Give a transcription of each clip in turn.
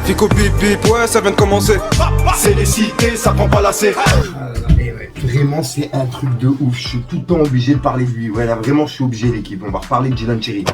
Fico bip bip, ouais ça vient de commencer. C'est les cités, ça prend pas la C. Vraiment c'est un truc de ouf, je suis tout le temps obligé de parler de lui. Ouais là vraiment je suis obligé l'équipe, on va reparler de Djilan Cherif.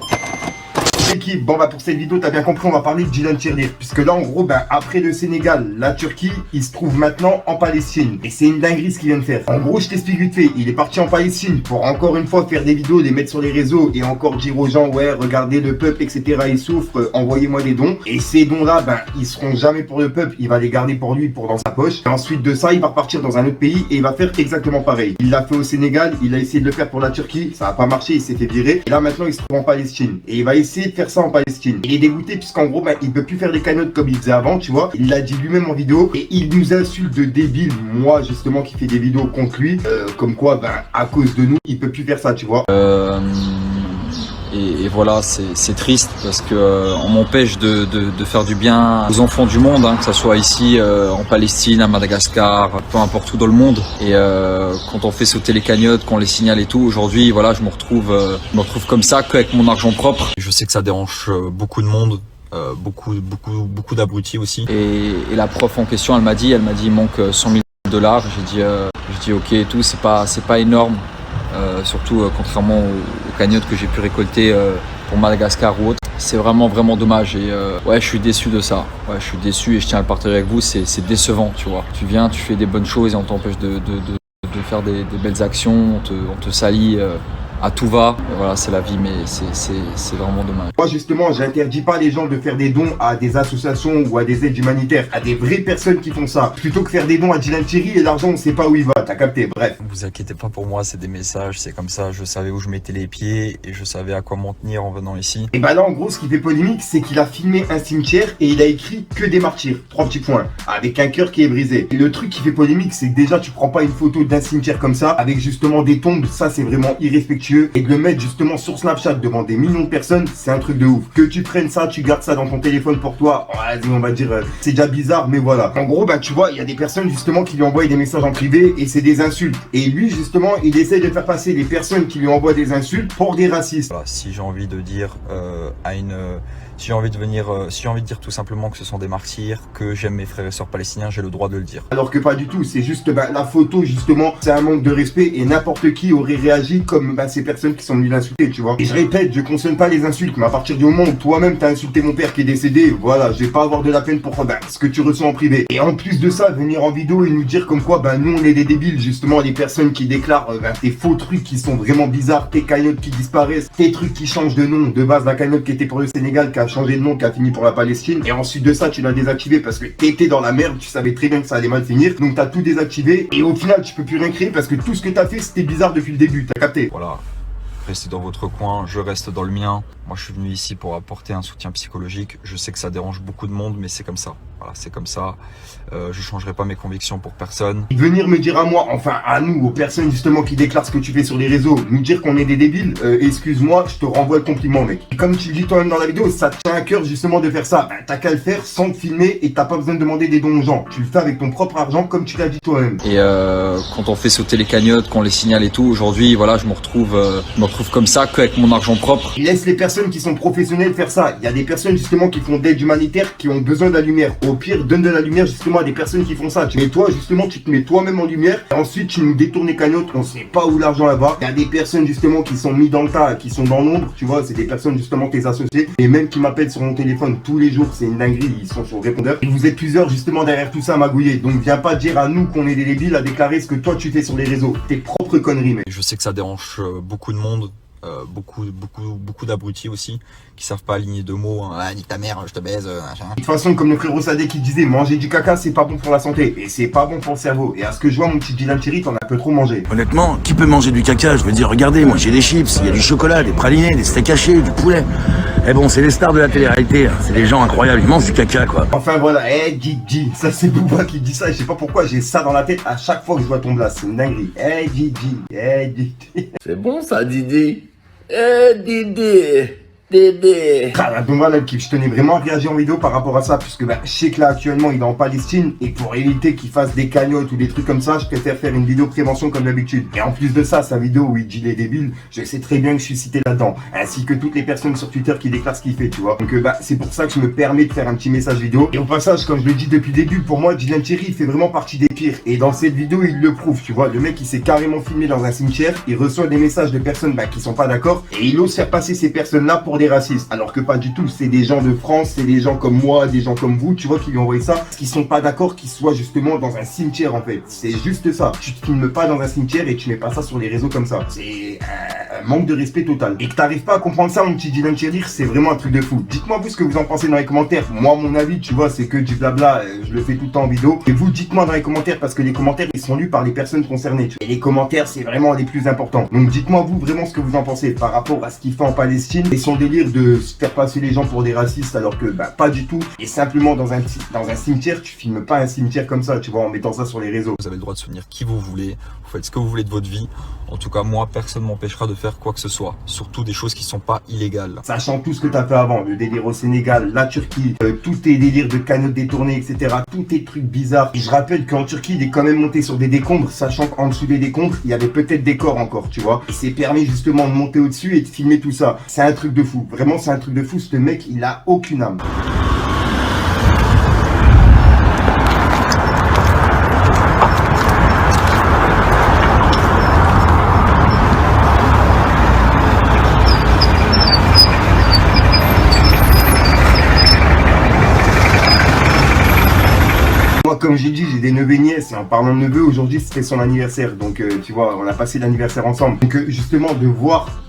L'équipe, bon bah pour cette vidéo t'as bien compris, on va parler de Djilan Cherif. Puisque là en gros après le Sénégal, la Turquie, il se trouve maintenant en Palestine. Et c'est une dinguerie ce qu'il vient de faire. En gros je t'explique vite fait, il est parti en Palestine pour encore une fois faire des vidéos, les mettre sur les réseaux et encore dire aux gens ouais regardez le peuple etc il souffre, envoyez-moi des dons. Et ces dons là ils seront jamais pour le peuple, il va les garder pour lui, pour dans sa poche. Et ensuite de ça il va repartir dans un autre pays et il va faire exactement pareil. Il l'a fait au Sénégal, il a essayé de le faire pour la Turquie, ça a pas marché, il s'est fait virer. Et là maintenant il se trouve en Palestine. Et il va essayer de faire ça en Palestine. Il est dégoûté puisqu'en gros il peut plus faire des cagnottes comme il faisait avant, tu vois. Il l'a dit lui-même en vidéo et il nous insulte de débile. Moi justement qui fais des vidéos contre lui, comme quoi à cause de nous il peut plus faire ça, tu vois. Et voilà, c'est triste parce que on m'empêche de faire du bien aux enfants du monde, hein, que ça soit ici en Palestine, à Madagascar, peu importe où dans le monde. Et quand on fait sauter les cagnottes, qu'on les signale et tout, aujourd'hui, voilà, je me retrouve comme ça, qu'avec mon argent propre. Je sais que ça dérange beaucoup de monde. Beaucoup d'abrutis aussi. Et la prof en question, elle m'a dit il manque 100 000 $. J'ai dit ok et tout, c'est pas énorme. Surtout contrairement aux cagnottes que j'ai pu récolter pour Madagascar ou autre. C'est vraiment dommage et ouais je suis déçu de ça. Ouais je suis déçu et je tiens à le partager avec vous, c'est décevant tu vois. Tu viens, tu fais des bonnes choses et on t'empêche de faire des belles actions, on te salit à tout va. Et voilà c'est la vie mais c'est vraiment dommage. Moi justement j'interdis pas les gens de faire des dons à des associations ou à des aides humanitaires, à des vraies personnes qui font ça. Plutôt que faire des dons à Djilan Cherif et l'argent on sait pas où il va, t'as capté, bref. Vous inquiétez pas pour moi, c'est des messages, c'est comme ça, je savais où je mettais les pieds et je savais à quoi m'en tenir en venant ici. Et bah là en gros ce qui fait polémique c'est qu'il a filmé un cimetière et il a écrit que des martyrs, 3 petits points, avec un cœur qui est brisé. Et le truc qui fait polémique c'est que déjà tu prends pas une photo d'un cimetière comme ça, avec justement des tombes, ça c'est vraiment irrespectueux. Et de le mettre justement sur Snapchat devant des millions de personnes, c'est un truc de ouf. Que tu prennes ça, tu gardes ça dans ton téléphone pour toi, vas-y on va dire, c'est déjà bizarre mais voilà. En gros tu vois, il y a des personnes justement qui lui envoient des messages en privé et c'est des insultes. Et lui justement, il essaie de faire passer les personnes qui lui envoient des insultes pour des racistes. Voilà, si j'ai envie de dire si j'ai envie de dire tout simplement que ce sont des martyrs, que j'aime mes frères et sœurs palestiniens, j'ai le droit de le dire. Alors que pas du tout, c'est juste la photo justement, c'est un manque de respect et n'importe qui aurait réagi comme ces personnes qui sont venues l'insulter, tu vois. Et je répète, je cautionne pas les insultes, mais à partir du moment où toi-même t'as insulté mon père qui est décédé, voilà, je vais pas avoir de la peine pour ce que tu ressens en privé. Et en plus de ça, venir en vidéo et nous dire comme quoi nous on est des débiles, justement les personnes qui déclarent tes faux trucs qui sont vraiment bizarres, tes cagnottes qui disparaissent, tes trucs qui changent de nom, de base la cagnotte qui était pour le Sénégal, qui a changé de nom, qui a fini pour la Palestine, et ensuite de ça tu l'as désactivé parce que t'étais dans la merde, tu savais très bien que ça allait mal finir, donc t'as tout désactivé, et au final tu peux plus rien créer parce que tout ce que t'as fait c'était bizarre depuis le début, t'as capté. Voilà, restez dans votre coin, je reste dans le mien. Moi je suis venu ici pour apporter un soutien psychologique, je sais que ça dérange beaucoup de monde mais c'est comme ça, voilà c'est comme ça. Je changerai pas mes convictions pour personne. Venir me dire à moi, enfin à nous, aux personnes justement qui déclarent ce que tu fais sur les réseaux, nous dire qu'on est des débiles, excuse-moi, je te renvoie le compliment mec. Et comme tu le dis toi-même dans la vidéo, ça te tient à cœur justement de faire ça. T'as qu'à le faire sans te filmer et t'as pas besoin de demander des dons aux gens. Tu le fais avec ton propre argent comme tu l'as dit toi-même. Et quand on fait sauter les cagnottes, qu'on les signale et tout, aujourd'hui voilà je me retrouve comme ça qu'avec mon argent propre. Il laisse les personnes qui sont professionnelles faire ça. Il y a des personnes justement qui font d'aide humanitaire qui ont besoin de la lumière. Au pire, donne de la lumière justement à des personnes qui font ça. Mais toi justement tu te mets toi-même en lumière et ensuite tu nous détournes les cagnottes, on sait pas où l'argent va. Il y a des personnes justement qui sont mis dans le tas, qui sont dans l'ombre, tu vois, c'est des personnes justement tes associés et même qui m'appellent sur mon téléphone tous les jours, c'est une dinguerie, ils sont sur le répondeur. Et vous êtes plusieurs justement derrière tout ça à magouiller. Donc viens pas dire à nous qu'on est des débiles à déclarer ce que toi tu fais sur les réseaux. Tes propres conneries mec. Je sais que ça dérange beaucoup de monde. Beaucoup d'abrutis aussi qui savent pas aligner deux mots, hein. Ah, nique ta mère, je te baise, machin. De toute façon, comme le frérot Sadek qui disait, manger du caca c'est pas bon pour la santé et c'est pas bon pour le cerveau. Et à ce que je vois, mon petit Djilan Cherif, t'en as un peu trop mangé. Honnêtement, qui peut manger du caca? Je veux dire, regardez, moi j'ai des chips, il y a du chocolat, des pralinés, des steaks hachés, du poulet. Eh bon, c'est les stars de la télé-réalité, hein. C'est des gens incroyables, ils mangent du caca quoi. Enfin voilà, Didi, ça c'est Bouba qui dit ça et je sais pas pourquoi j'ai ça dans la tête à chaque fois que je vois ton blast, c'est une dinguerie. Didi. C'est bon ça, Didi. Didi. bébé. Ah, donc voilà, je tenais vraiment à réagir en vidéo par rapport à ça, puisque je sais que là actuellement il est en Palestine, et pour éviter qu'il fasse des cagnottes ou des trucs comme ça, je préfère faire une vidéo prévention comme d'habitude. Et en plus de ça, sa vidéo où il dit les débiles, je sais très bien que je suis cité là-dedans, ainsi que toutes les personnes sur Twitter qui déclarent ce qu'il fait, tu vois. Donc c'est pour ça que je me permets de faire un petit message vidéo. Et au passage, comme je le dis depuis le début, pour moi, Dylan Thierry il fait vraiment partie des pires. Et dans cette vidéo, il le prouve, tu vois. Le mec il s'est carrément filmé dans un cimetière, il reçoit des messages de personnes qui sont pas d'accord, et il ose faire passer ces personnes-là pour des racistes. Alors que pas du tout, c'est des gens de France, c'est des gens comme moi, des gens comme vous, tu vois, qui lui envoient ça, parce qu'ils sont pas d'accord qu'ils soient justement dans un cimetière en fait. C'est juste ça. Tu te filmes pas dans un cimetière et tu mets pas ça sur les réseaux comme ça. C'est un manque de respect total. Et que t'arrives pas à comprendre ça, mon petit Dylan Thierry, c'est vraiment un truc de fou. Dites-moi vous ce que vous en pensez dans les commentaires. Moi, mon avis, tu vois, c'est que du blabla, je le fais tout le temps en vidéo. Et vous, dites-moi dans les commentaires, parce que les commentaires, ils sont lus par les personnes concernées. Tu vois. Et les commentaires, c'est vraiment les plus importants. Donc dites-moi vous vraiment ce que vous en pensez par rapport à ce qu'il fait en Palestine et son délire de se faire passer les gens pour des racistes alors que pas du tout. Et simplement dans un cimetière, tu filmes pas un cimetière comme ça, tu vois, en mettant ça sur les réseaux. Vous avez le droit de soutenir qui vous voulez, vous faites ce que vous voulez de votre vie. En tout cas, moi, personne ne m'empêchera de faire quoi que ce soit. Surtout des choses qui sont pas illégales. Sachant tout ce que tu as fait avant, le délire au Sénégal, la Turquie, tous tes délires de cagnottes détournées, etc. Tous tes trucs bizarres. Et je rappelle qu'en Turquie, il est quand même monté sur des décombres, sachant qu'en dessous des décombres, il y avait peut-être des corps encore, tu vois. Et c'est permis justement de monter au-dessus et de filmer tout ça. C'est un truc de fou. Vraiment, c'est un truc de fou. Ce mec, il a aucune âme. Moi, comme j'ai dit, j'ai des neveux et nièces, et en parlant de neveux, aujourd'hui c'était son anniversaire, donc tu vois, on a passé l'anniversaire ensemble. Donc justement, de voir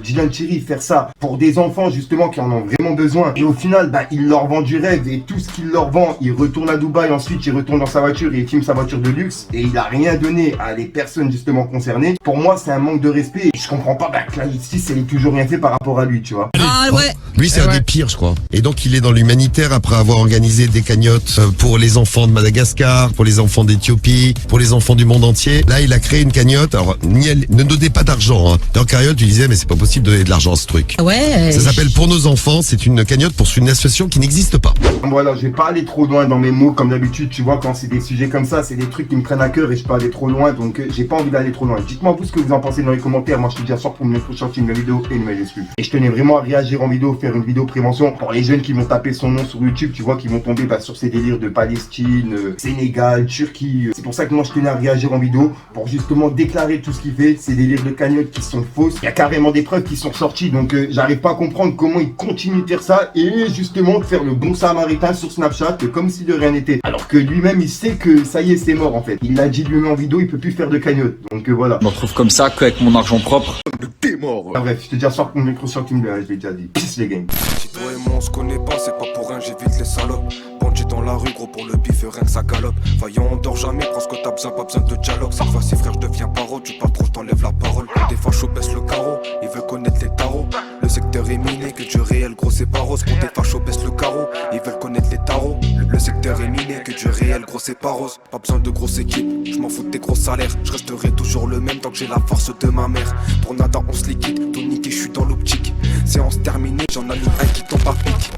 Dylan Thierry faire ça pour des enfants justement qui en ont vraiment besoin, et au final, il leur vend du rêve, et tout ce qu'il leur vend, il retourne à Dubaï, ensuite il retourne dans sa voiture et il filme sa voiture de luxe, et il a rien donné à les personnes justement concernées. Pour moi, c'est un manque de respect, et je comprends pas que la justice, elle ait toujours rien fait par rapport à lui, tu vois. Ah ouais. Lui, c'est un des pires, je crois. Et donc, il est dans l'humanitaire après avoir organisé des cagnottes pour les enfants de Madagascar, pour les enfants d'Éthiopie, pour les enfants du monde entier. Là, il a créé une cagnotte. Alors, ne donnez pas d'argent. Hein. Dans Cariole, tu disais, mais c'est pas possible de donner de l'argent à ce truc. Ouais. Ça s'appelle Pour nos enfants. C'est une cagnotte pour une association qui n'existe pas. Voilà, je vais pas aller trop loin dans mes mots, comme d'habitude, tu vois, quand c'est des sujets comme ça, c'est des trucs qui me prennent à cœur et je peux aller trop loin, donc j'ai pas envie d'aller trop loin. Dites-moi vous ce que vous en pensez dans les commentaires. Moi, je te dis à soir pour me sortir une nouvelle vidéo et une nouvelle excuse. Et je tenais vraiment à réagir en vidéo, faire une vidéo prévention pour les jeunes qui vont taper son nom sur YouTube, tu vois, qui vont tomber sur ces délires de Palestine, Sénégal, Turquie. C'est pour ça que moi je tenais à réagir en vidéo pour justement déclarer tout ce qu'il fait, ces délires de cagnottes qui sont fausses. Il y a carrément des preuves qui sont sorties, donc j'arrive pas à comprendre comment il continue de faire ça et justement de faire le bon samaritain sur Snapchat comme si de rien n'était. Alors que lui-même il sait que ça y est, c'est mort en fait. Il l'a dit lui-même en vidéo, il peut plus faire de cagnottes. Donc voilà. Je me retrouve comme ça qu'avec mon argent propre. T'es mort. Bref, je te dis à soir pour me sur Tinder, je l'ai déjà dit. Peace les gangs. Si toi et moi on se connaît pas, c'est pas pour rien, j'évite les salopes. Bandit dans la rue, gros pour le bif, rien que ça galope. Vaillant, on dort jamais, prends ce que t'as besoin, pas besoin de dialogue. Cette fois-ci, frère, je deviens paro, tu parles trop, je t'enlève la parole. Des fachos baisse le carreau, il veut connaître les tarots. Le secteur est miné, que du réel, gros c'est pas rose. Quand des fachos baisse le carreau, ils veulent connaître les tarots. Le secteur est miné, que du réel, gros c'est pas rose. Pas besoin de grosse équipe, je m'en fous de tes gros salaires. Je resterai toujours le même tant que j'ai la force de ma mère. Pour nada, on se liquide, tout niqué, je suis dans l'optique. Séance terminée, j'en allume un qui tombe à pic.